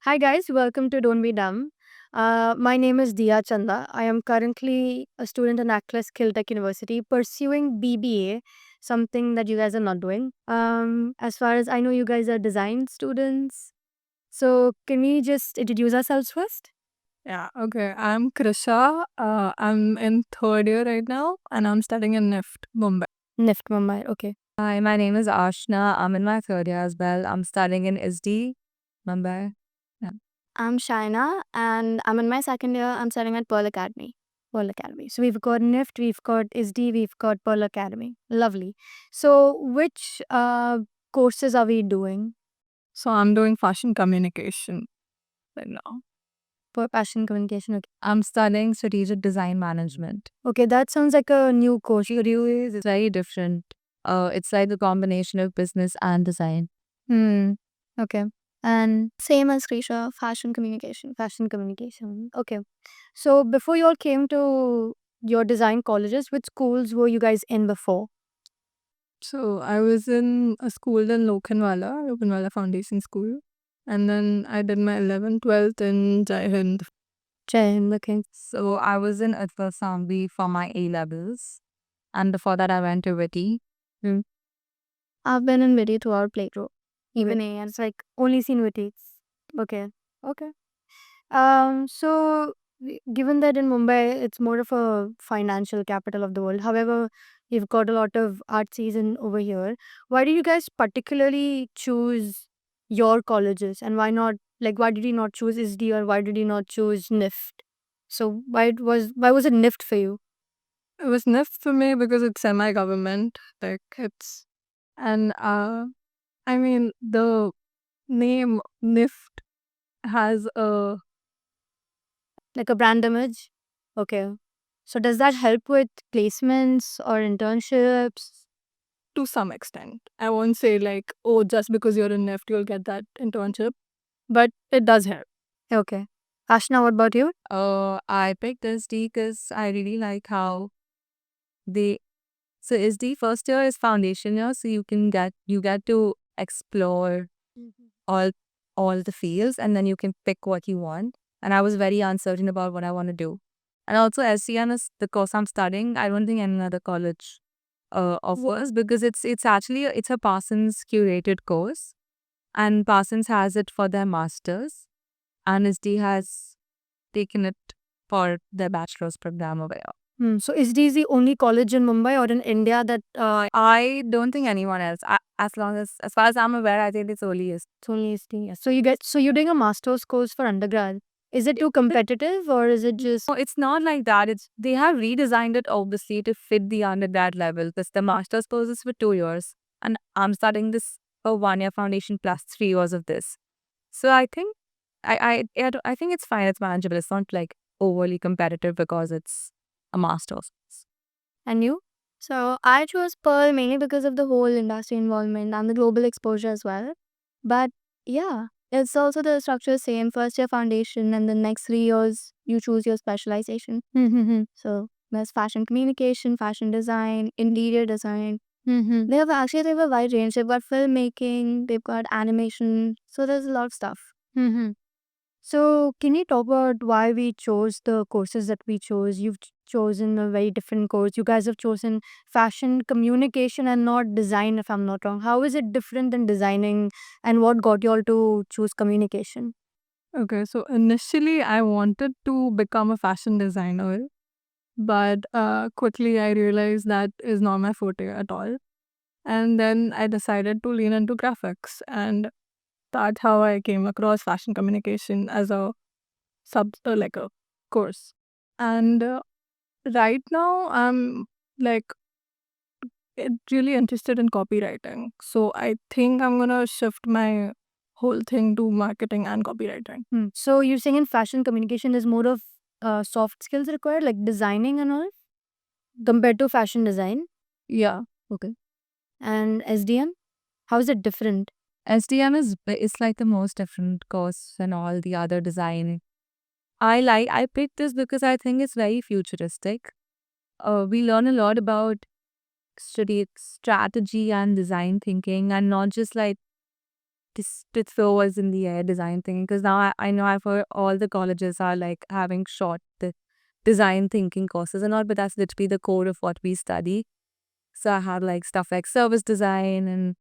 Hi guys, welcome to Don't Be Dumb. My name is Dia Chanda. I am currently a student in Access Tech University pursuing BBA, something that you guys are not doing. As far as I know, you guys are design students. So can we just introduce ourselves first? Yeah, okay. I'm Krisha. I'm in third year right now and I'm studying in NIFT, Mumbai. NIFT Mumbai. Okay. Hi, my name is Ashna. I'm in my third year as well. I'm studying in SD, Mumbai. Yeah. I'm Shaina and I'm in my second year. I'm studying at Pearl Academy. Pearl Academy. So we've got NIFT, we've got SD, we've got Pearl Academy. Lovely. So which courses are we doing? So I'm doing fashion communication right now. For passion communication. Okay. I'm studying strategic design management. Okay, that sounds like a new course. It's very different. It's like a combination of business and design. Okay. And Same as Krisha, fashion communication. fashion communication. Okay. So before you all came to your design colleges, which schools were you guys in before? So I was in a school in Lokhandwala Foundation School. And then I did my 11th, 12th in Jai Hind. Jai Hind, okay. So I was in Atwal Sambhi for my A levels. And before that, I went to Witty. I've been in Vidi throughout playthrough. Even Witty. A and It's like only seen Witty. Okay. Okay. So given that in Mumbai it's more of a financial capital of the world, however, you've got a lot of art season over here. Why did you guys particularly choose your colleges, and why did you not choose ISD, or why did you not choose NIFT? So why was it NIFT for you? It was NIFT for me because it's semi-government. And I mean, the name NIFT has a Like a brand image? Okay. So does that help with placements or internships? to some extent. I won't say like, oh, just because you're in NIFT, you'll get that internship, but it does help. Okay. Ashna, what about you? I picked SD because I really like how they. So SD first year is foundation year, so you get to explore all all the fields, and then you can pick what you want. And I was very uncertain about what I want to do. And also SCM is the course I'm studying. I don't think any other college offers, because it's a Parsons curated course, and Parsons has it for their masters, and SD has taken it for their bachelor's program over here. So is this the only college in Mumbai or in India that I don't think anyone else. As far as I'm aware, I think it's only is. it's only ISD? So you're doing a master's course for undergrad. Is it too competitive, or is it just No, it's not like that. They have redesigned it obviously to fit the undergrad level, because the master's course is for 2 years, and I'm studying this for 1 year foundation plus 3 years of this. So I think I think it's fine. It's manageable. It's not like overly competitive because it's a master's. and you? So I chose Pearl mainly because of the whole industry involvement and the global exposure as well. But yeah, it's also the structure same. First year foundation and the next 3 years you choose your specialization. So there's fashion communication, fashion design, interior design. They have a wide range. They've got filmmaking, they've got animation. So there's a lot of stuff. So can you talk about why we chose the courses that we chose? You've chosen a very different course. You guys have chosen fashion communication and not design, if I'm not wrong. How is it different than designing, and what got you all to choose communication? Okay, so initially I wanted to become a fashion designer, but quickly I realized that is not my forte at all. And then I decided to lean into graphics, and that's how I came across fashion communication as a like a course. And right now I'm like really interested in copywriting. So I think I'm gonna shift my whole thing to marketing and copywriting. So you're saying in fashion communication, there's more of soft skills required, like designing and all, compared to fashion design? Yeah. Okay. And SDM? How is it different? SDM is like the most different course than all the other design. I picked this because I think it's very futuristic. We learn a lot about strategy and design thinking, and not just like just to throw us in the air design thing, because now I know I've heard all the colleges are like having short design thinking courses and all, but that's literally the core of what we study. So I have like stuff like service design, and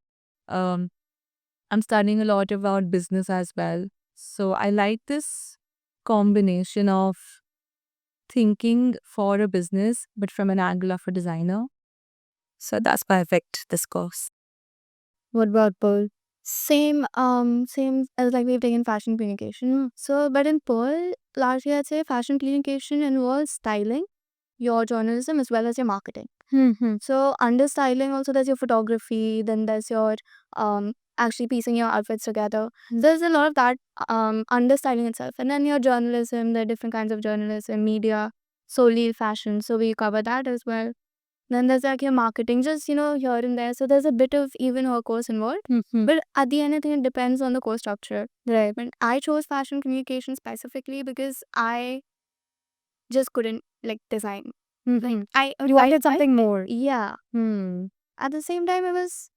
um, I'm studying a lot about business as well. So I like this combination of thinking for a business, but from an angle of a designer. So that's why I picked this course. What about Pearl? Same as like we've taken fashion communication. So, but in Pearl, largely I'd say fashion communication involves styling, your journalism as well as your marketing. Mm-hmm. So under styling also there's your photography, then there's your actually piecing your outfits together. There's a lot of that under styling itself. And then your journalism, the different kinds of journalism, media, solely fashion. So we cover that as well. Then there's like your marketing, just here and there. So there's a bit of even her course involved. Mm-hmm. But at the end, I think it depends on the course structure. Right. But I chose fashion communication specifically because I just couldn't like design. Mm-hmm. I You wanted something more. yeah. Hmm. At the same time, it was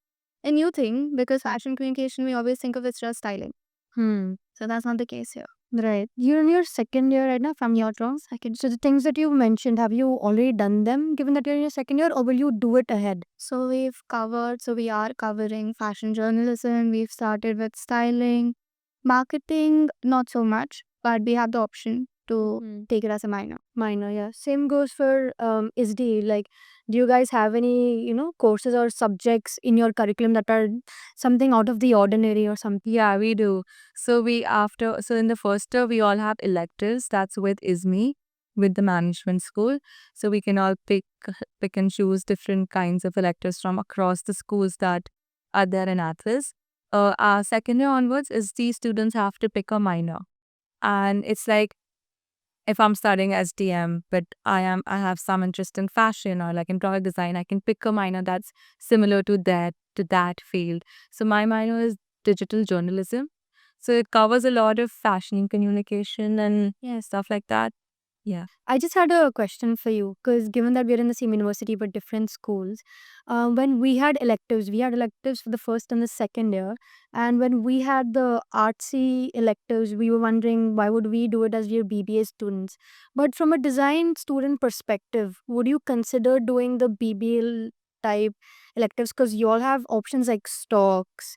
a new thing because fashion communication we always think of it's just styling. So that's not the case here. Right. You're in your second year right now, if I'm not wrong. Second. So the things that you mentioned, have you already done them given that you're in your second year, or will you do it ahead? So we are covering fashion journalism. We've started with styling, marketing, not so much, but we have the option to take it as a minor. Minor, yeah. Same goes for ISD. Like, do you guys have any, courses or subjects in your curriculum that are something out of the ordinary or something? Yeah, we do. So in the first year, we all have electives. That's with ISME, with the management school. So we can all pick and choose different kinds of electives from across the schools that are there in Athens. Our second year onwards is the students have to pick a minor. And it's like, if I'm studying SDM, but I have some interest in fashion or like in product design, I can pick a minor that's similar to that field. So my minor is digital journalism. So it covers a lot of fashion communication and stuff like that. Yeah. I just had a question for you because given that we're in the same university but different schools, when we had electives for the first and the second year. And when we had the artsy electives, we were wondering why would we do it as we're BBA students. But from a design student perspective, would you consider doing the BBL type electives? Because you all have options like stocks,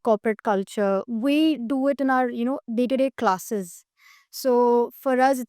corporate culture. We do it in our, day-to-day classes. So for us,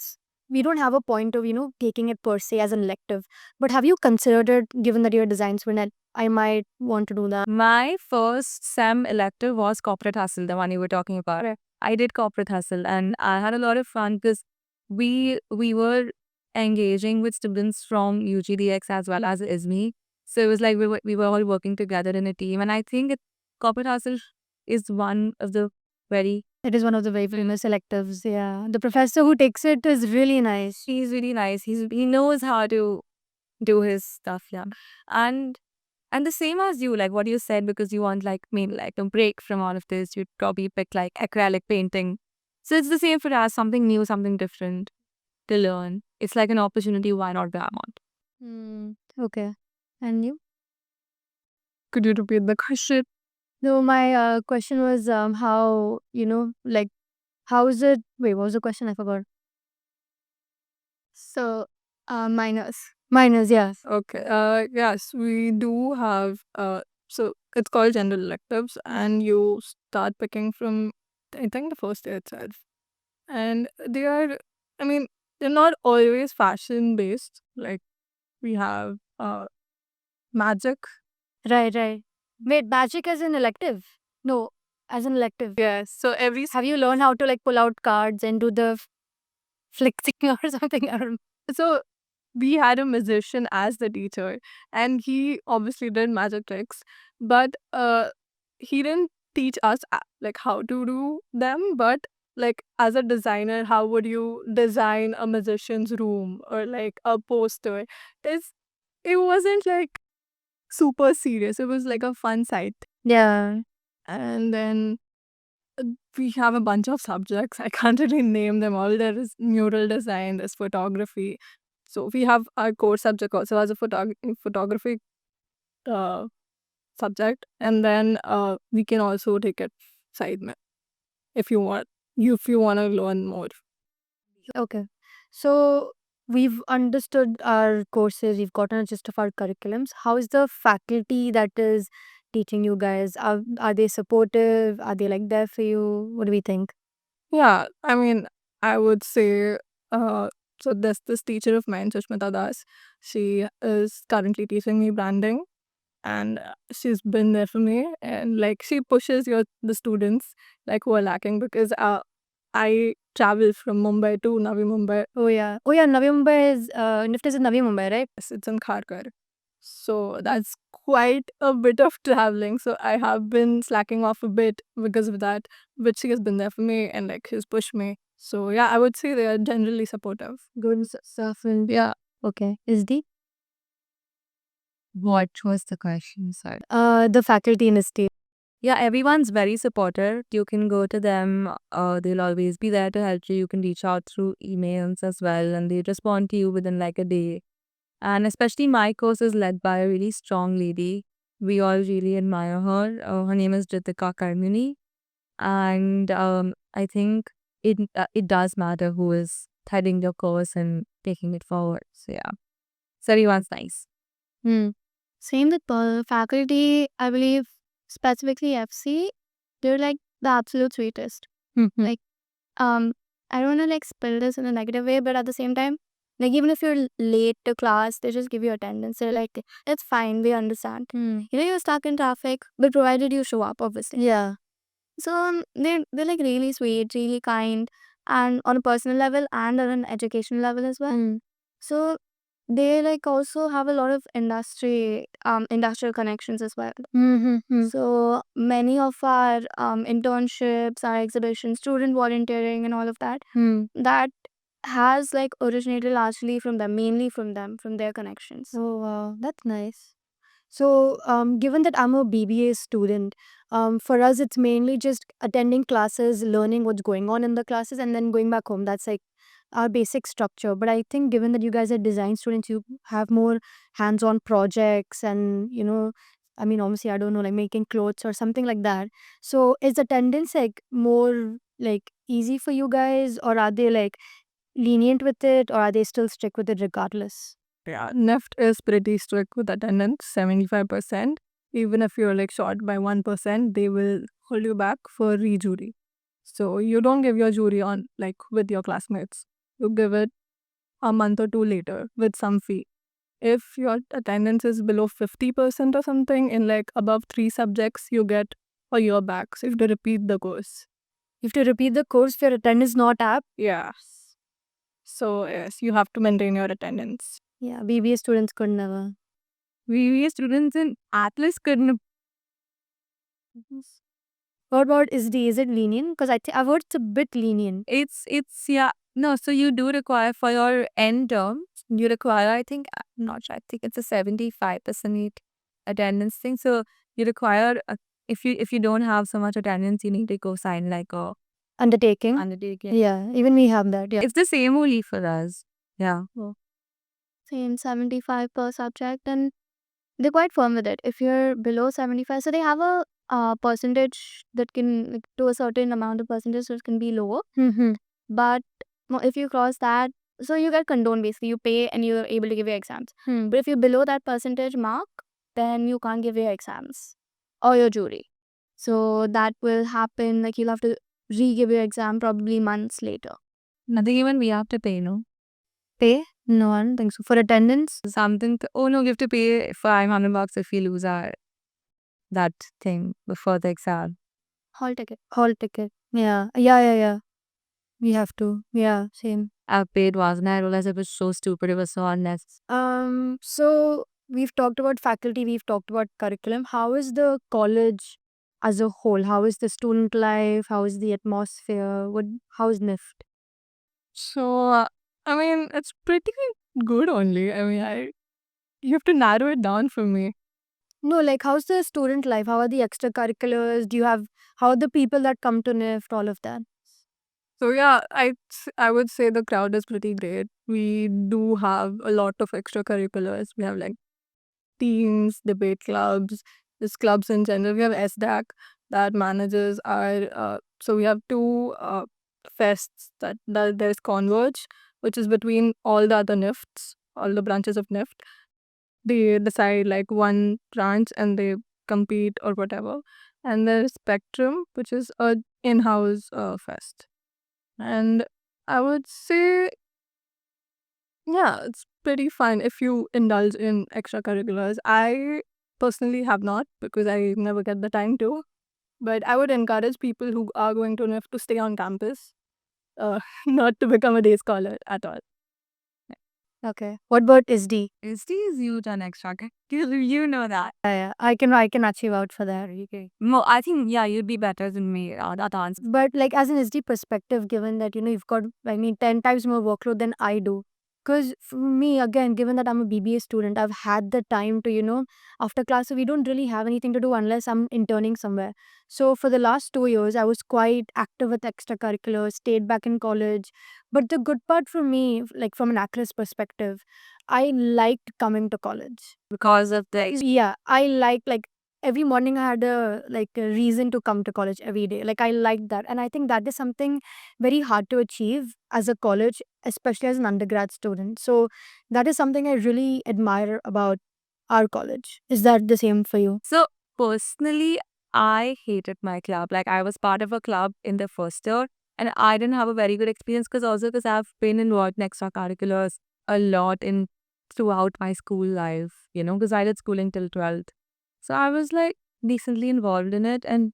we don't have a point of taking it per se as an elective, but have you considered it given that you're a design student? I might want to do that. My first SEM elective was corporate hustle, the one you were talking about. Right. I did corporate hustle and I had a lot of fun because we were engaging with students from UGDX as well as ISME. So it was like we were all working together in a team. And I think corporate hustle is one of the very It is one of the very famous electives. Yeah, the professor who takes it is really nice. he's really nice. He knows how to do his stuff, yeah. And the same as you, like what you said, because you want like maybe like a break from all of this, you'd probably pick like acrylic painting. So it's the same for us, something new, something different to learn. It's like an opportunity, why not grab on? Okay. And you? Could you repeat the question? No, my question was how, like, how is it? Wait, what was the question? I forgot. So minors. Minors, yes. Okay. Yes, we do have. So it's called general electives, and you start picking from I think the first year itself, and they are. I mean, they're not always fashion based. Like we have magic. Right, right. Wait, magic as an elective? No, as an elective. Yes. So every Have you learned how to like pull out cards and do the flexing or something? I don't know. so we had a musician as the teacher, and he obviously did magic tricks, but he didn't teach us like how to do them, but like as a designer, how would you design a musician's room or like a poster? It's, it wasn't like super serious. It was like a fun side. Yeah. And then we have a bunch of subjects. I can't really name them all. There is mural design, there's photography. So we have our core subject also as a photography uh, subject, and then we can also take it side में if you want to learn more. Okay. So we've understood our courses, we've gotten a gist of our curriculums. How is the faculty that is teaching you guys? Are they supportive? Are they like there for you? What do we think? Yeah, I mean, I would say, so there's this teacher of mine, Sushmita Das. She is currently teaching me branding, and she's been there for me. And like, she pushes the students like who are lacking, because I travel from Mumbai to Navi Mumbai. Oh yeah. Navi Mumbai is NIFT is in Navi Mumbai, right? Yes, it's in Kharkar. So that's quite a bit of traveling. So I have been slacking off a bit because of that, but she has been there for me and like she's pushed me. So yeah, I would say they are generally supportive. Good stuff. And Yeah. okay. SD? What was the question, sir? The faculty in ST. Yeah, everyone's very supportive. You can go to them. They'll always be there to help you. You can reach out through emails as well, and they respond to you within like a day. And especially my course is led by a really strong lady. We all really admire her. Her name is Ritika Karmuni. And I think it does matter who is heading the course and taking it forward. So yeah, so everyone's nice. Same with faculty, I believe, specifically FC, they're like the absolute sweetest. Like, I don't want to like spill this in a negative way, but at the same time, like even if you're late to class, they just give you attendance. They're like, it's fine, we understand. You're stuck in traffic, but provided you show up, obviously. Yeah. So they're like really sweet, really kind, and on a personal level and on an educational level as well. So they like also have a lot of industrial connections as well. So many of our internships, our exhibitions, student volunteering, and all of that, that has like originated largely from them, mainly from them, from their connections. Oh wow, that's nice. So, given that I'm a BBA student, for us it's mainly just attending classes, learning what's going on in the classes, and then going back home. That's like our basic structure. But I think given that you guys are design students, you have more hands-on projects, and I mean, obviously, I don't know, like making clothes or something like that. So, is attendance like more like easy for you guys, or are they like lenient with it, or are they still strict with it regardless? Yeah, NIFT is pretty strict with attendance, 75%. Even if you're like short by 1%, they will hold you back for rejury. So you don't give your jury on like with your classmates. You give it a month or two later with some fee. If your attendance is below 50% or something in like above 3 subjects, you get a year back. So you have to repeat the course. You have to repeat the course if your attendance not up. Yeah. So yes, you have to maintain your attendance. Yeah, BBA students could never. We students in Atlas couldn't. What about ISD? Is it lenient? Because I've heard it's a bit lenient. It's yeah. No, so you do require for your end term, you require, I think, I'm not sure, I think it's a 75% attendance thing. So you require if you don't have so much attendance, you need to go sign like a Undertaking. undertaking. Yeah, even we have that. Yeah. It's the same only for us. Yeah. Same 75 per subject, and they're quite firm with it. If you're below 75, so they have a percentage that can, like, to a certain amount of percentage, so it can be lower. But if you cross that, so you get condoned basically. You pay and you're able to give your exams. But if you're below that percentage mark, then you can't give your exams or your jury. So that will happen, like you'll have to re-give your exam probably months later. Nothing even we have to pay, no? Pay? No, I don't think so. For attendance? Something oh no, we have to pay $500 if we lose our that thing before the exam. Hall ticket. Hall ticket. Yeah. Yeah. We have to. Yeah, same. I paid once and I realized it was so stupid. It was so unnecessary. So we've talked about faculty, we've talked about curriculum. How is the college as a whole? How is the student life? How is the atmosphere? How is NIFT? So I mean, it's pretty good only. I mean, you have to narrow it down for me. No, like how's the student life? How are the extracurriculars? How are the people that come to NIFT? All of that. So yeah, I would say the crowd is pretty great. We do have a lot of extracurriculars. We have like teams, debate clubs, just clubs in general. We have SDAC, that manages our. So we have two fests that there's Converge, which is between all the other NIFTs, all the branches of NIFT. They decide like one branch and they compete or whatever. And there's Spectrum, which is a in-house fest. And I would say, yeah, it's pretty fun if you indulge in extracurriculars. I personally have not because I never get the time to. But I would encourage people who are going to NIF to stay on campus, not to become a day scholar at all. Okay. What about SD? SD is huge on extra. You know that. Yeah, I can actually vouch for that. Okay. I think, yeah, you'd be better than me on that answer. But like as an SD perspective, given that you've got 10 times more workload than I do. Because for me, again, given that I'm a BBA student, I've had the time to, after class, so we don't really have anything to do unless I'm interning somewhere. So for the last 2 years, I was quite active with extracurriculars, stayed back in college. But the good part for me, like from an actress perspective, I liked coming to college. Because of the Yeah, I like every morning I had a reason to come to college every day. Like I liked that. And I think that is something very hard to achieve as a college, especially as an undergrad student. So that is something I really admire about our college. Is that the same for you? So personally, I hated my club. Like I was part of a club in the first year, and I didn't have a very good experience because I've been involved in extracurriculars a lot in throughout my school life. Because I did schooling till 12th, so I was like decently involved in it, and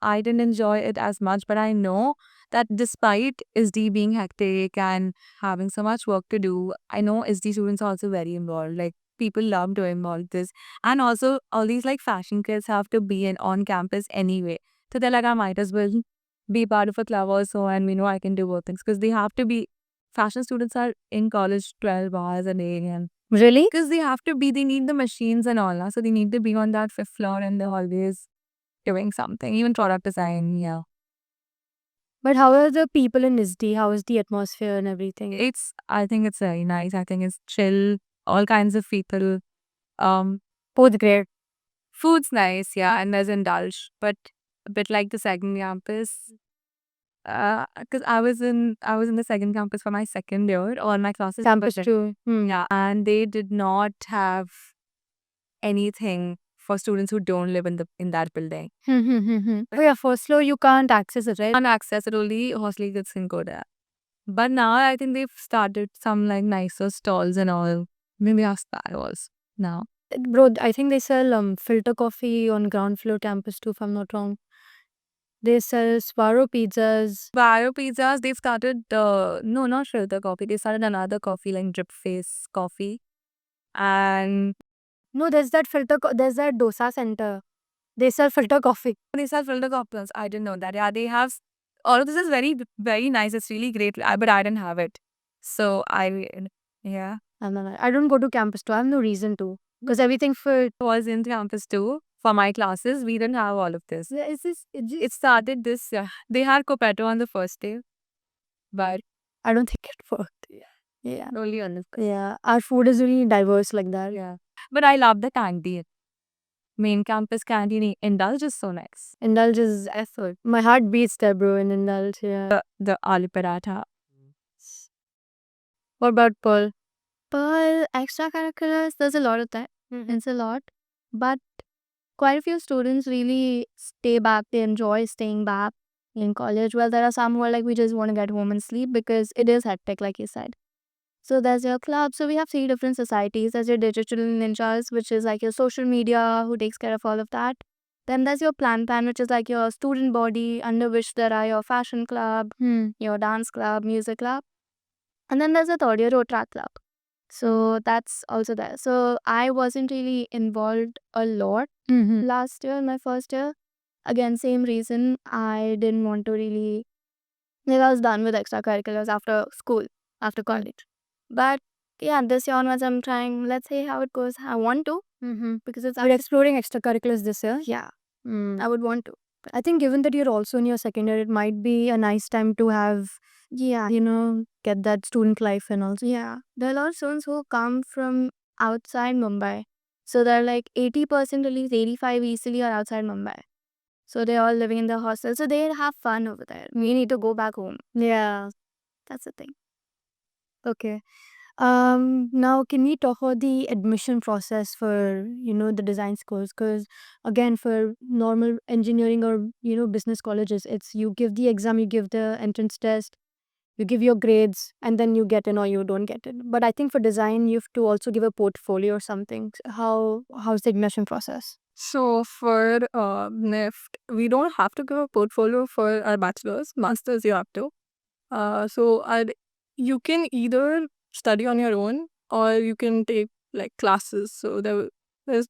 I didn't enjoy it as much. But I know that despite SD being hectic and having so much work to do, I know SD students are also very involved. Like people love doing all this. And also all these like fashion kids have to be on campus anyway. So they're like, I might as well be part of a club also, and we know I can do both things. Because they have to be fashion students are in college 12 hours a day, and Really? because they need the machines and all. So they need to be on that fifth floor, and they're always doing something, even product design. Yeah. But how are the people in ISD? How is the atmosphere and everything? I think it's very nice. I think it's chill, all kinds of people. Um, Both great. Food's nice, yeah, and there's indulge, but a bit like the second campus. Because I was in the second campus for my second year. All my classes Campus were too. yeah, and they did not have anything for students who don't live in that building. Oh yeah, first floor you can't access it, right? Can't access it, only hostel kids can go there. But now I think they've started some like nicer stalls and all. Maybe ask that also now. Bro, I think they sell filter coffee on ground floor campus too, if I'm not wrong. They sell Sbarro pizzas. Bio pizzas, they've started no, not filter coffee. They started another coffee like drip face coffee. And No, there's that there's that dosa center. They sell filter coffee. they sell filter coffees. I didn't know that. Yeah, they have all of this is very, very nice. It's really great. But I didn't have it. So yeah. I don't go to campus too. I have no reason to. Because everything for Was in campus too. For my classes, we didn't have all of this. is this It started this. They had Copeto on the first day, but I don't think it worked. Yeah. only on the first. Yeah. Our food is really diverse like that. Yeah, but I love the canteen. Main campus canteen. Indulge is so nice. Indulge is effort. My heart beats there, bro, in Indulge. Yeah. The aloo paratha. What about Pearl? Pearl, extracurriculars, there's a lot of that. It's a lot. But quite a few students really stay back. They enjoy staying back in college. Well, there are some who are like, we just want to get home and sleep because it is hectic, like you said. So there's your club. So we have 3 different societies. There's your digital ninjas, which is like your social media, who takes care of all of that. Then there's your plan, which is like your student body, under which there are your fashion club, your dance club, music club. And then there's a third year road track club. So that's also there. So I wasn't really involved a lot last year, my first year. Again, same reason. I didn't want to really, like I was done with extracurriculars after school, after college. But yeah, this year onwards I'm trying, let's see how it goes. I want to, because it's We're exploring extracurriculars this year. yeah, Mm. I would want to. I think given that you're also in your second year, it might be a nice time to have, Yeah, get that student life and also. yeah. There are a lot of students who come from outside Mumbai. So they're like 80%, at least 85 easily are outside Mumbai. So they're all living in the hostel. So they have fun over there. We need to go back home. Yeah. That's the thing. Okay. Now can we talk about the admission process for, the design schools? Because again, for normal engineering or, business colleges, it's you give the exam, you give the entrance test, you give your grades, and then you get in or you don't get in. But I think for design, you have to also give a portfolio or something. How's the admission process? So for NIFT, we don't have to give a portfolio for our bachelor's. Master's, you have to. You can either study on your own or you can take like classes. So there's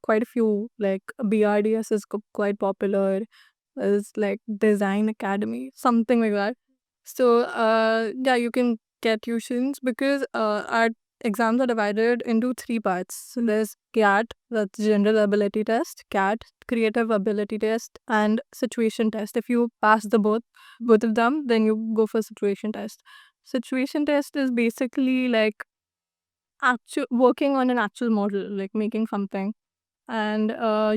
quite a few, like BRDS is quite popular. There's like Design Academy, something like that. So yeah, you can get tuitions because our exams are divided into three parts. So there's CAT, that's General Ability Test, CAT, Creative Ability Test, and Situation Test. If you pass both of them, then you go for situation test. Situation test is basically like actual working on an actual model, like making something. And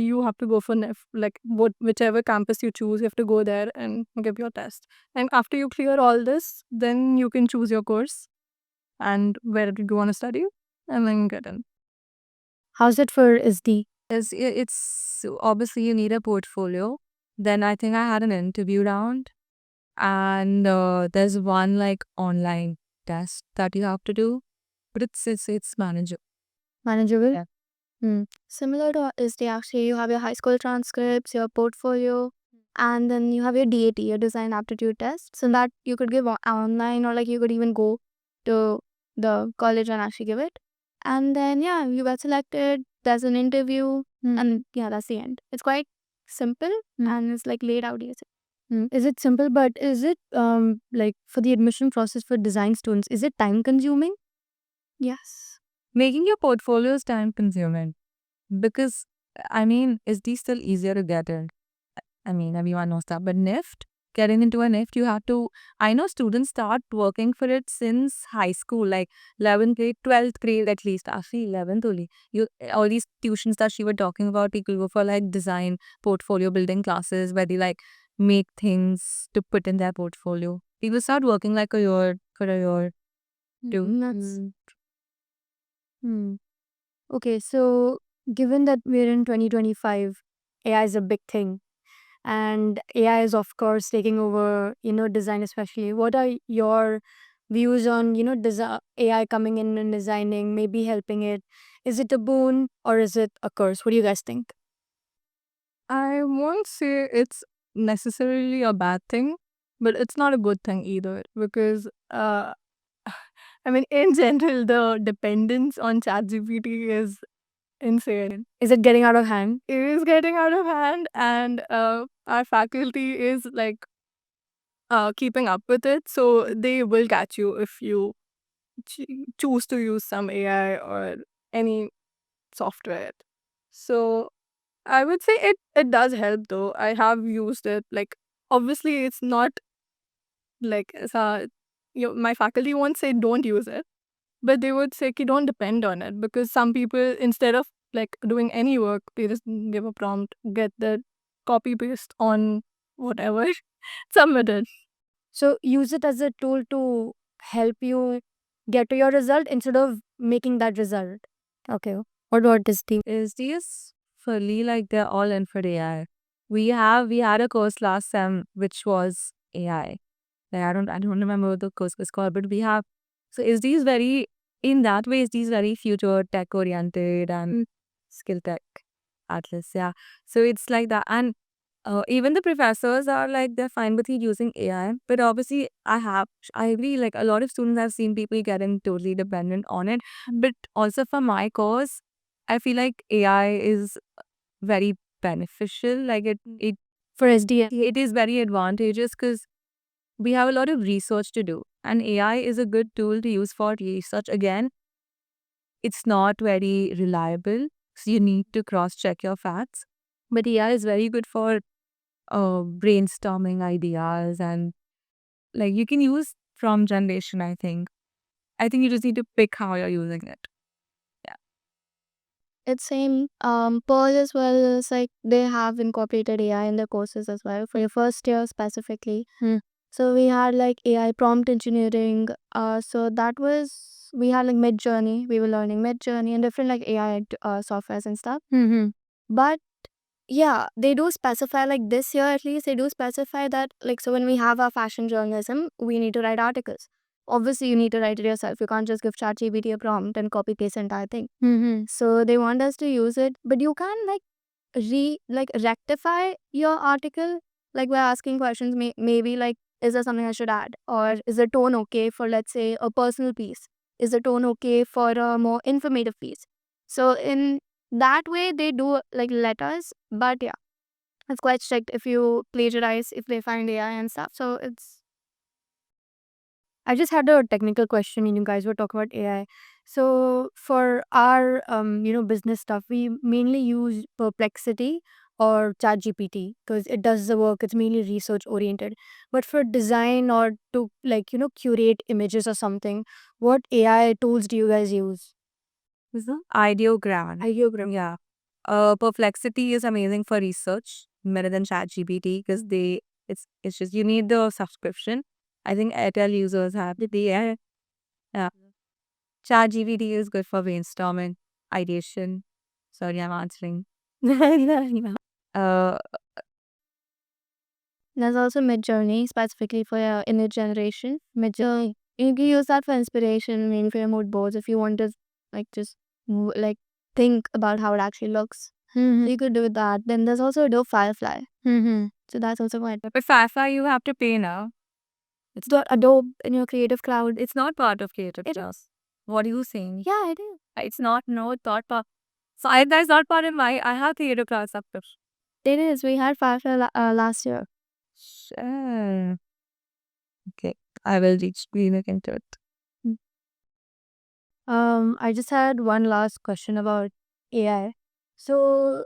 you have to go for like whichever campus you choose, you have to go there and give your test. And after you clear all this, then you can choose your course and where do you want to study, and then get in. How's it for SD? It's obviously you need a portfolio. Then I think I had an interview round, and there's one like online test that you have to do, but it's manageable. Manageable? Yeah. Similar to SD, actually, you have your high school transcripts, your portfolio, and then you have your DAT, your design aptitude test. So that you could give online, or like you could even go to the college and actually give it. And then, yeah, you get selected, there's an interview, and yeah, that's the end. It's quite simple and it's like laid out. Is it simple, but is it like for the admission process for design students, is it time consuming? Yes. Making your portfolio is time consuming because I mean, is these still easier to get in? I mean, everyone knows that, but NIFT, getting into a NIFT, you have to. I know students start working for it since high school, like 11th grade, 12th grade at least. Actually, 11th only. All these tuitions that she were talking about, people go for like design portfolio building classes where they like make things to put in their portfolio. People start working like a year for a year too. That's Hmm. Okay, so given that we're in 2025, AI is a big thing, and AI is of course taking over, design especially. What are your views on, AI coming in and designing, maybe helping it? Is it a boon or is it a curse? What do you guys think? I won't say it's necessarily a bad thing, but it's not a good thing either because I mean, in general, the dependence on ChatGPT is insane. Is it getting out of hand? It is getting out of hand, and our faculty is like keeping up with it, so they will catch you if you choose to use some AI or any software. So I would say it does help though. I have used it. Like obviously, it's not like my faculty won't say don't use it, but they would say ki don't depend on it because some people instead of like doing any work, they just give a prompt, get the copy paste on whatever, submit it. So use it as a tool to help you get to your result instead of making that result. Okay. What about this team? Is these fully like they're all in for AI? We had a course last sem which was AI. Like I don't remember what the course was called, but we have. So is these very in that way? Is these very future tech oriented and skill tech atlas? Yeah. So it's like that, and even the professors are like they're fine with it using AI, but obviously I agree. Like a lot of students I've seen people getting totally dependent on it, but also for my course, I feel like AI is very beneficial. Like it For SDM. it is very advantageous because we have a lot of research to do, and AI is a good tool to use for research. Again, it's not very reliable, so you need to cross check your facts. But AI is very good for brainstorming ideas, and like you can use from generation. I think you just need to pick how you're using it. Yeah. It's same. Pearl as well is like they have incorporated AI in their courses as well for your first year specifically. Hmm. So we had like AI prompt engineering. So that was we had like Mid Journey. We were learning Mid Journey and different like AI softwares and stuff. Mm-hmm. But yeah, they do specify like this year at least they do specify that like so when we have our fashion journalism, we need to write articles. Obviously, you need to write it yourself. You can't just give ChatGPT a prompt and copy paste the entire thing. Mm-hmm. So they want us to use it, but you can like rectify your article like by asking questions. Maybe like is there something I should add, or is the tone okay for let's say a personal piece? Is the tone okay for a more informative piece? So in that way they do like letters, but yeah, it's quite strict if you plagiarize if they find AI and stuff. So it's I just had a technical question, and you guys were talking about AI. So for our business stuff, we mainly use Perplexity or ChatGPT because it does the work. It's mainly research oriented. But for design or to curate images or something, what AI tools do you guys use? Is the ideogram. Ideogram. Yeah. Perplexity is amazing for research, better than ChatGPT because it's just you need the subscription. I think Airtel users have the yeah. ChatGPT is good for brainstorming, ideation. Sorry, I'm answering. Uh, there's also Mid Journey specifically for your image generation. Mid Journey you can use that for inspiration, maybe for your mood boards if you want to like just like think about how it actually looks. Mm-hmm. You could do that. Then there's also Adobe Firefly. Mm-hmm. So that's also quite. but Firefly you have to pay now. It's the Adobe in your Creative Cloud. It's not part of Creative It Cloud. What are you saying? Yeah, it is. It's not. No, it's not part. So that's not part of my. I have Creative Cloud subscription. It is. We had Firefly last year. Sure. Okay, I will look into it. I just had one last question about AI. So,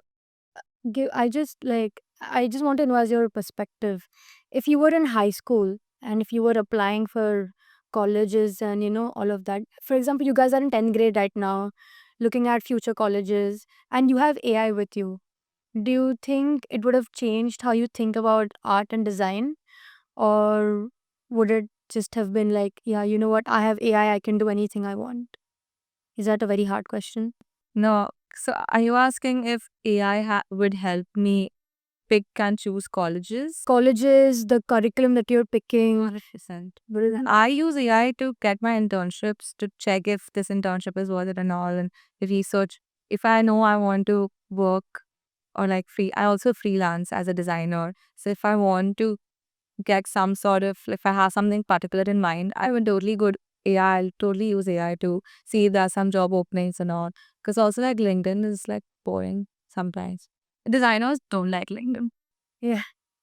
I just want to know as your perspective, if you were in high school and if you were applying for colleges and all of that. For example, you guys are in 10th grade right now, looking at future colleges, and you have AI with you. Do you think it would have changed how you think about art and design, or would it just have been like, yeah, you know what, I have AI, I can do anything I want? Is that a very hard question? No. So are you asking if AI would help me pick and choose colleges? Colleges, the curriculum that you're picking. 100%. I use AI to get my internships to check if this internship is worth it and all, and research. If I know I want to work or like I also freelance as a designer. So if I want to get some sort of, if I have something particular in mind, I would totally go to AI. I'll totally use AI to see if there's some job openings or not. Because also like LinkedIn is like boring sometimes. Designers don't like LinkedIn. Yeah.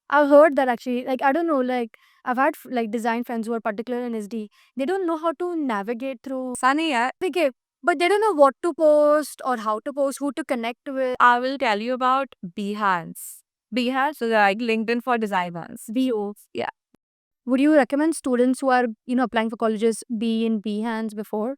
I've heard that actually. Like, I don't know, like, I've had like design friends who are particular in SD. They don't know how to navigate through. Sunny, yeah. Okay, but they don't know what to post or how to post, who to connect with. I will tell you about Behance. Behance is like LinkedIn for designers. BO. Yeah. Would you recommend students who are, applying for colleges be in Behance before?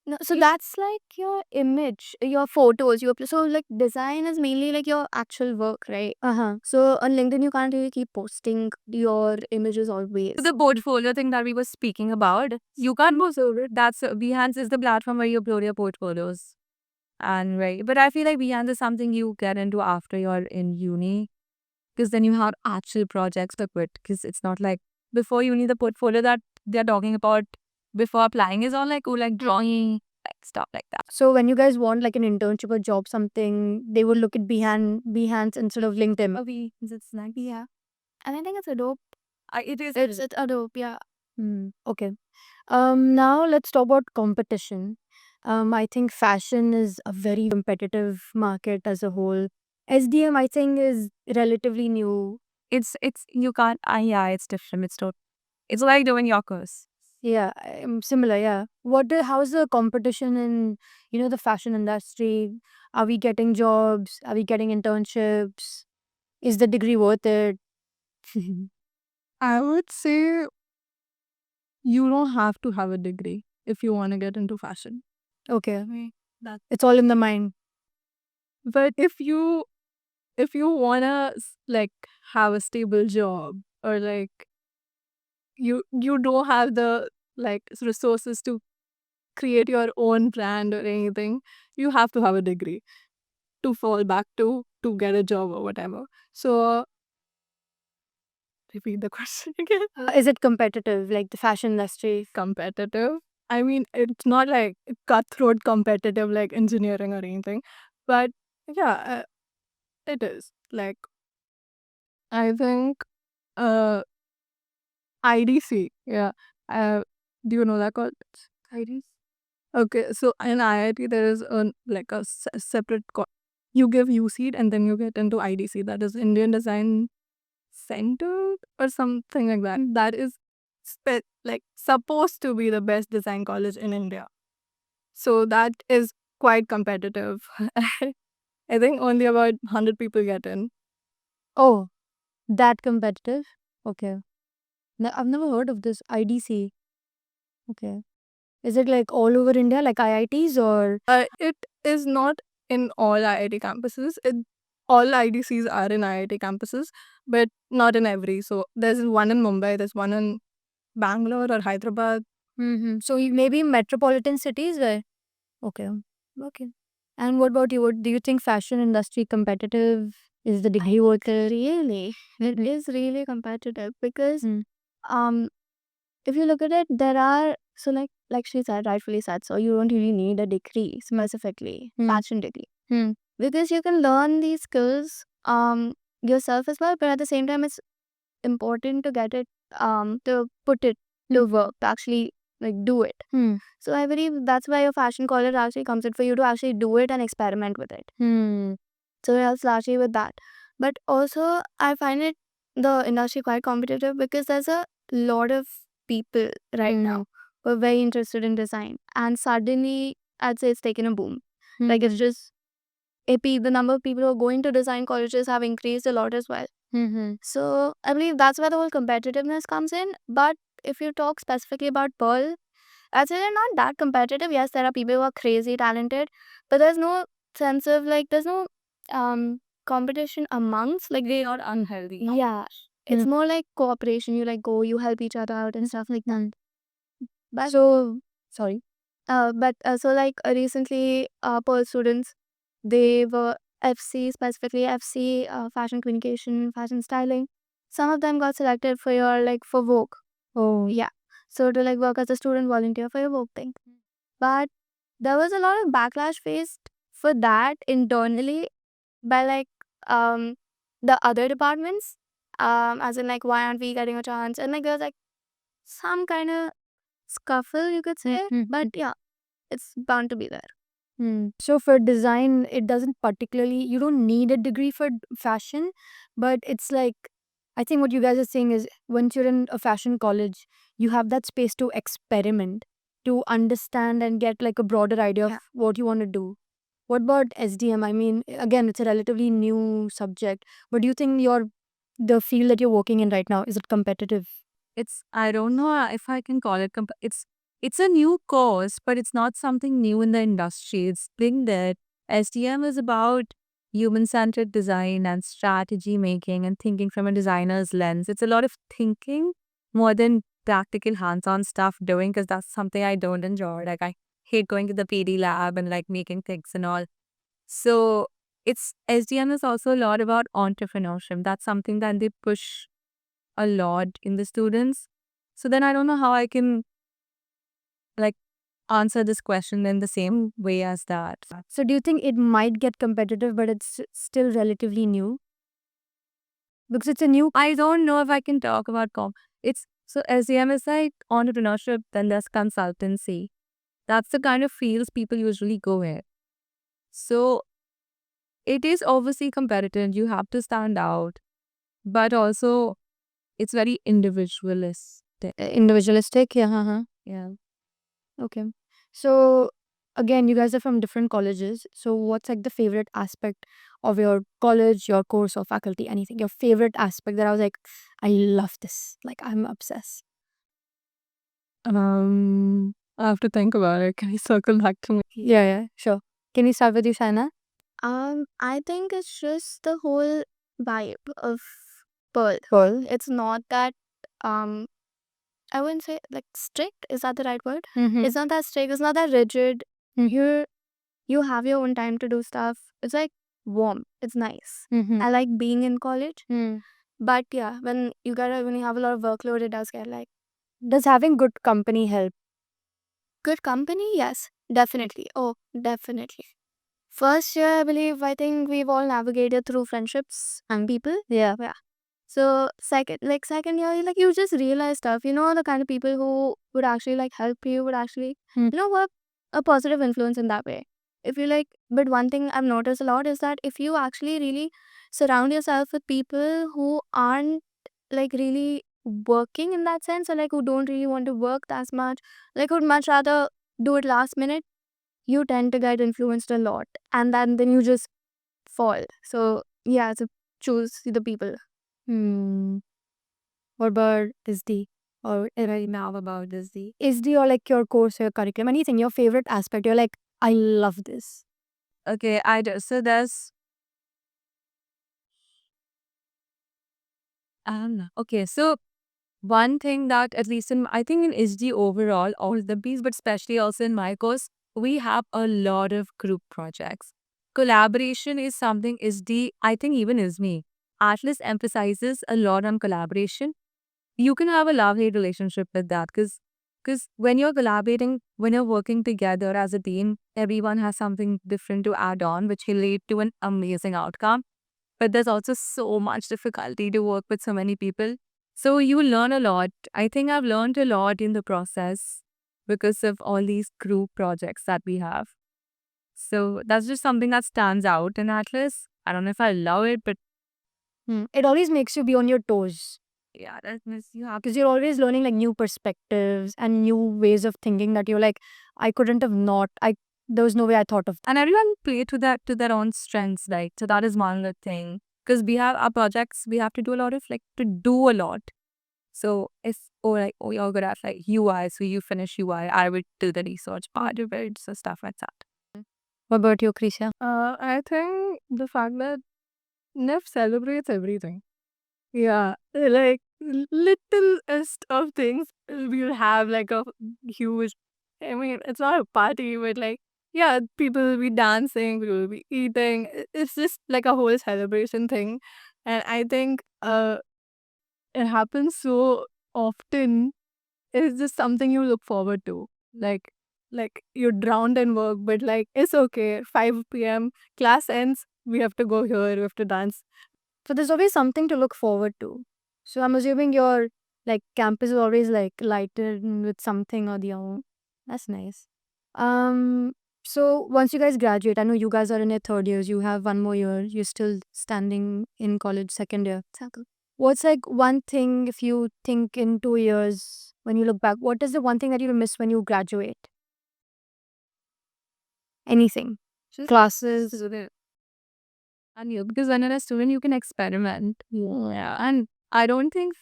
No, so that's like your image, your photos. So like design is mainly like your actual work, right? Uh-huh. So on LinkedIn you can't really keep posting your images always. The portfolio thing that we were speaking about, you can't post over it. That's Behance is the platform where you upload your portfolios. And right, but I feel like Behance is something you get into after you're in uni, because then you have actual projects to quit. Because it's not like before uni, the portfolio that they're talking about before applying is all like, oh, like drawing, like stuff like that. So when you guys want like an internship or job something, they would look at Behance instead of LinkedIn. It's like, yeah. And I think it's Adobe. It is. It's Adobe, yeah. Okay. Now let's talk about competition. I think fashion is a very competitive market as a whole. SDM, I think, is relatively new. You can't, yeah, it's different. It's like doing your course. Yeah, similar. Yeah. How's the competition in, the fashion industry? Are we getting jobs? Are we getting internships? Is the degree worth it? I would say you don't have to have a degree if you want to get into fashion. Okay. That It's all in the mind. But if you wanna like have a stable job, or like you don't have the like resources to create your own brand or anything, you have to have a degree to fall back to get a job or whatever. So repeat the question again. Is it competitive, like the fashion industry? Competitive. I mean, it's not like cutthroat competitive like engineering or anything, but yeah, it is. Like, I think IDC. Yeah. Uh, do you know that called IDC? Okay, so in IIT there is a like a separate you give UCEED and then you get into IDC, that is Indian Design Center or something like that. That is like supposed to be the best design college in India. So that is quite competitive. I think only about 100 people get in. Oh, that competitive? Okay. I've never heard of this IDC. Okay. Is it like all over India, like IITs, or? It is not in all IIT campuses. All IDCs are in IIT campuses, but not in every. So there's one in Mumbai, there's one in Bangalore or Hyderabad. Mm-hmm. So maybe metropolitan cities where? Okay. Okay. And what about you? What do you think fashion industry competitive? Is the degree worth it? Really, it is really competitive because Hmm. um if you look at it, there are so like she said, rightfully said, so you don't really need a degree specifically, Hmm. fashion degree. Hmm. Because you can learn these skills yourself as well, but at the same time it's important to get it to put it to work, to actually like do it. Hmm. So I believe that's why your fashion college actually comes in, for you to actually do it and experiment with it. Hmm. So it helps largely with that. But also I find it the industry quite competitive because there's a lot of people right now who are very interested in design, and suddenly I'd say it's taken a boom. Like it's just the number of people who are going to design colleges have increased a lot as well. Mm-hmm. So I believe that's where the whole competitiveness comes in. But if you talk specifically about Pearl, I'd say they're not that competitive. Yes, there are people who are crazy talented, but there's no sense of like there's no competition amongst, like they Not unhealthy. yeah. It's more like cooperation. You like go, you help each other out and stuff like that. But So, sorry. so like recently, Pearl students, they were FC, specifically FC, fashion communication, fashion styling. Some of them got selected for your like for Vogue. Oh, Yeah. So to like work as a student volunteer for your Vogue thing. But there was a lot of backlash faced for that internally by like the other departments. As in like why aren't we getting a chance? And like there was like some kind of scuffle you could say. But yeah, it's bound to be there. So for design, it doesn't particularly, you don't need a degree for fashion, but it's like, I think what you guys are saying is once you're in a fashion college, you have that space to experiment, to understand and get like a broader idea of Yeah. what you want to do. What about SDM? I mean, again, it's a relatively new subject, but do you think the field that you're working in right now, is it competitive? It's, I don't know if I can call it it's a new course, but it's not something new in the industry. It's been there. SDM is about human-centered design and strategy making and thinking from a designer's lens. It's a lot of thinking more than practical hands-on stuff doing, because that's something I don't enjoy. Like I hate going to the PD lab and like making things and all. So it's SDM is also a lot about entrepreneurship. That's something that they push a lot in the students. So then I don't know how I can like answer this question in the same way as that. So do you think it might get competitive, but it's still relatively new? Because it's a new. I don't know if I can talk about it's so SEM is like entrepreneurship, then there's consultancy. That's the kind of fields people usually go in. So it is obviously competitive. You have to stand out, but also it's very individualistic. Individualistic, yeah. Yeah. Okay. So again, you guys are from different colleges. So what's like the favorite aspect of your college, your course or faculty, anything? Your favorite aspect that I was like, I love this. Like I'm obsessed. I have to think about it. Can you circle back to me? Yeah, sure. Can you start with you, Shaina? I think it's just the whole vibe of Pearl. Pearl. It's not that I wouldn't say like strict. Is that the right word? Mm-hmm. It's not that strict. It's not that rigid. Mm. You have your own time to do stuff. It's like warm. It's nice. Mm-hmm. I like being in college. Mm. But yeah, when you have a lot of workload, it does get like Does having good company help? good company. Yes, definitely. Oh, definitely. First year, I think we've all navigated through friendships and people. Yeah. So second year, like you just realize stuff. You know the kind of people who would actually like help you, would actually Hmm. work a positive influence in that way. If you like, but one thing I've noticed a lot is that if you actually really surround yourself with people who aren't like really working in that sense, or like who don't really want to work that much, like would much rather do it last minute, you tend to get influenced a lot, and then you just fall. So yeah, so choose the people. Hmm. What about Disney? Or Right now about this. SD or like your course, your curriculum, anything, your favorite aspect. You're like, I love this. Okay, I do. So there's okay, so one thing that at least in I think in SD overall, all the Bs, but especially also in my course, we have a lot of group projects. Collaboration is something SD, I think even is me. Atlas emphasizes a lot on collaboration. You can have a love-hate relationship with that because when you're collaborating, when you're working together as a team, everyone has something different to add on, which will lead to an amazing outcome. But there's also so much difficulty to work with so many people. So you learn a lot. I think I've learned a lot in the process because of all these group projects that we have. So that's just something that stands out in Atlas. I don't know if I love it, but It always makes you be on your toes yeah, that means you have. because you're always learning like new perspectives and new ways of thinking that you're like, I couldn't have not. There was no way I thought of. And everyone play to their own strengths, right? So that is one other thing. Because we have our projects, we have to do a lot of like to do a lot. So it's you're good at like UI, so you finish UI. I would do the research part of it, so stuff like that. What about you, Krisha? I think the fact that NIF celebrates everything. Yeah, like littlest of things, we'll have like a huge. I mean, it's not a party, but like, yeah, people will be dancing, we will be eating. It's just like a whole celebration thing, and I think it happens so often. It's just something you look forward to. Like you're drowned in work, but like it's okay. 5 p.m. class ends. We have to go here. We have to dance. So there's always something to look forward to. So I'm assuming your like campus is always like lighted with something or the other. That's nice. Um. So once you guys graduate, I know you guys are in your third years. You have one more year. You're still standing in college, second year. Circle. What's like one thing if you think in 2 years when you look back? What is the one thing that you'll miss when you graduate? Anything? Just Classes. and you because when you're a student, you can experiment. Yeah, and I don't think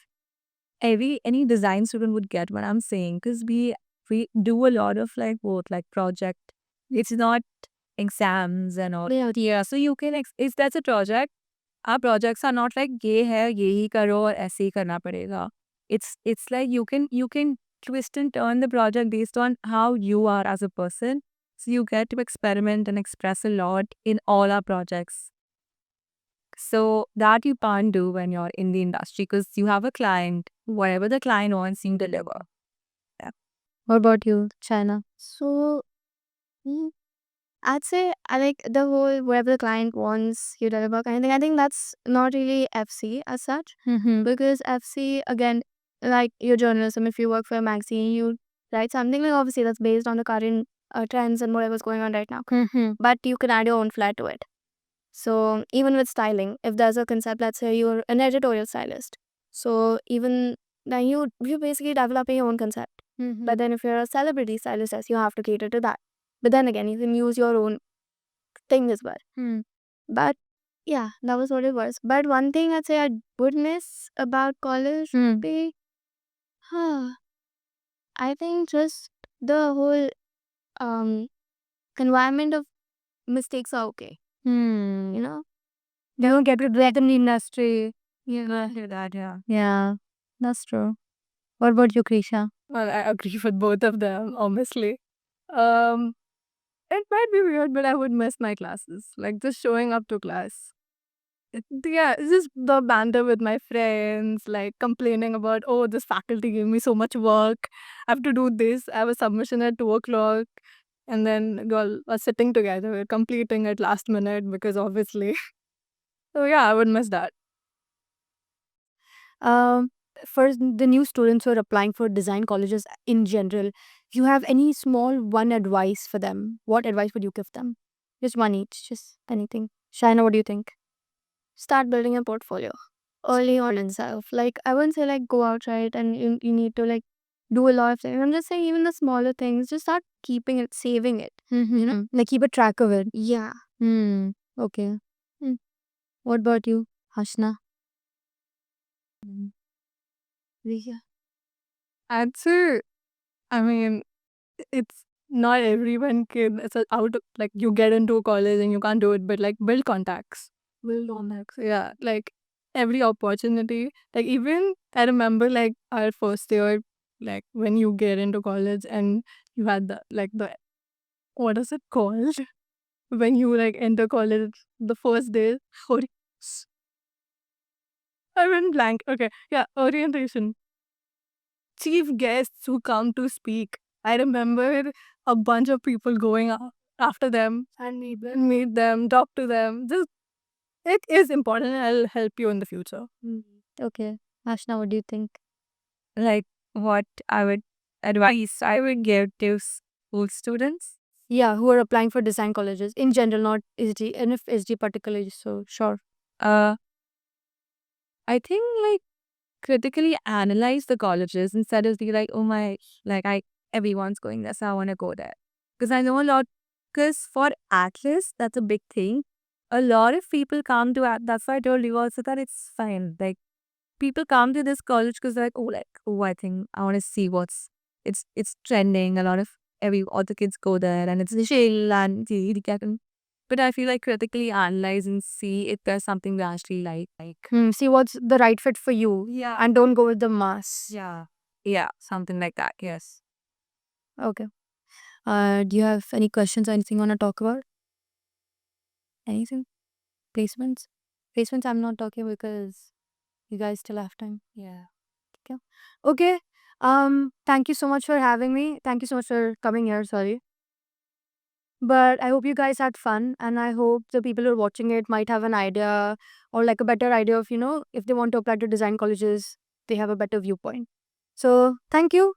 any design student would get what I'm saying because we do a lot of like both like project. It's not exams and all. Yeah, so you can if that's a project. Our projects are not like ये है यही करो और ऐसे ही करना पड़ेगा. It's like you can twist and turn the project based on how you are as a person. So you get to experiment and express a lot in all our projects. So that you can't do when you're in the industry because you have a client. Whatever the client wants, you deliver. What about you, China? So mm, I'd say I like the whole whatever the client wants you deliver kind of thing. I think that's not really FC as such, Mm-hmm. because FC again, like your journalism, if you work for a magazine, you write something like obviously that's based on the current trends and whatever's going on right now. Mm-hmm. But you can add your own flair to it. So even with styling, if there's a concept, let's say you're an editorial stylist, so even then you basically developing your own concept. Mm-hmm. But then if you're a celebrity stylist, yes, you have to cater to that. But then again, you can use your own thing as well. Hmm. But yeah, that was what it was. But one thing I'd say I would miss about college would be, I think just the whole um environment of mistakes are okay. Hmm. You know? They don't get to do that in the industry. Yeah, that, yeah. Yeah, that's true. What about you, Krisha? Well, I agree with both of them, honestly. Um, it might be weird, but I would miss my classes. Like just showing up to class. Yeah, it's just the banter with my friends, like complaining about, oh, this faculty gave me so much work. I have to do this. I have a submission at 2 o'clock. And then we all are sitting together, we're completing it last minute because obviously. So yeah, I would miss that. Um, for the new students who are applying for design colleges in general, if you have any small one advice for them, what advice would you give them? Just one each, just anything. Shaina, what do you think? Start building a portfolio early on itself. Like, I wouldn't say like go out, right? And you need to like do a lot of things. I'm just saying even the smaller things, just start keeping it, saving it. You know? Like keep a track of it. Yeah. Okay. What about you, Hashna? Yeah. I'd say, I mean, it's not everyone can, it's out, like you get into a college and you can't do it, but like build contacts. Build contacts. Yeah, like every opportunity. Like even I remember like our first year, like when you get into college and you had the what is it called? When you like enter college the first day. Ori- I went blank. Okay. Yeah, orientation. Chief guests who come to speak. I remember a bunch of people going after them and meet them, talk to them. Just it is important and I'll help you in the future. Okay. Ashna, what do you think? Like what advice I would give to school students. Yeah, who are applying for design colleges in general, not SG, and if SG particularly, so sure. Uh, I think like critically analyze the colleges instead of be like, oh my, like everyone's going there, so I want to go there. Because I know a lot. Because for Atlas, that's a big thing. A lot of people come to that's why I told you also that it's fine. Like people come to this college because they're like, oh, I think I want to see what's it's trending. A lot of all the kids go there and it's chill and you can. But I feel like critically analyze and see if there's something we actually like. See what's the right fit for you. Yeah. And don't go with the mass. Yeah. Yeah. Something like that. Yes. Okay. Do you have any questions or anything you want to talk about? Anything? Placements? Placements I'm not talking because you guys still have time. Yeah. Okay. Thank you so much for having me. Thank you so much for coming here, sorry. But I hope you guys had fun and I hope the people who are watching it might have an idea or like a better idea of, if they want to apply to design colleges, they have a better viewpoint. So thank you.